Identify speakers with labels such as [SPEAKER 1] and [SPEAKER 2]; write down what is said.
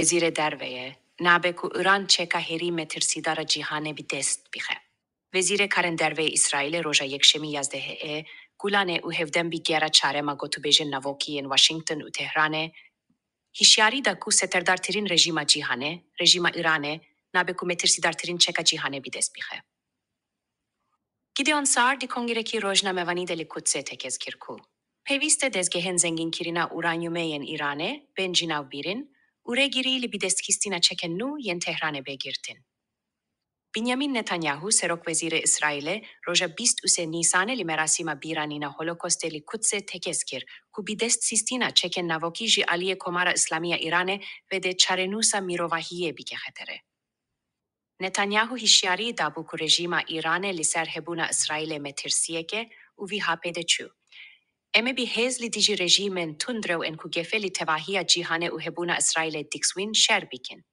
[SPEAKER 1] وزیر درویه نابه کو ایران چکا هری مترسیدار جیهانه بی دست بیخه. وزیر کارن دروی اسرائیل روژا یکشمی یازده گولانه او هفدم بی گیره چاره ما گوتو بیجن نووکی ان واشنگتن و تهرانه هیشیاری دا کو ستردارترین رژیم جیهانه، رژیم ایرانه نابه کو مترسیدارترین چکا جیهانه بی دست بیخه. گیدیون سار دی کنگرکی روزنامه وانی دلی کتسه تکز کرکو. پیوسته دزگهن زنگین کرینا اورانیومه ین ایرانه بنجیناو بیرین اوره گیری لی بیدستکیستینا چکن نو ین تهرانه بگیرتین. بنیامین نتانیاهو سروک وزیر اسرائیل روژا 23 نیسان لی مراسم بیرانینا هولوکوست لی کتسه تکز کر کو بیدست سیستینا چکن نووکی جی علی کمار اسلامی ایرانه و ده چارنوسا میروواهیه بیگه خطره. نتانیاهو هیشیاری دابو کو رژیم ایران لسر هبونا اسرائیل مترسیه که او وی هاپیده چو. اما بی هز لی دیجی رژیم تندرو انکو گفه لی تواهی جیهان او هبونا اسرائیل دیکسوین شر بیکن.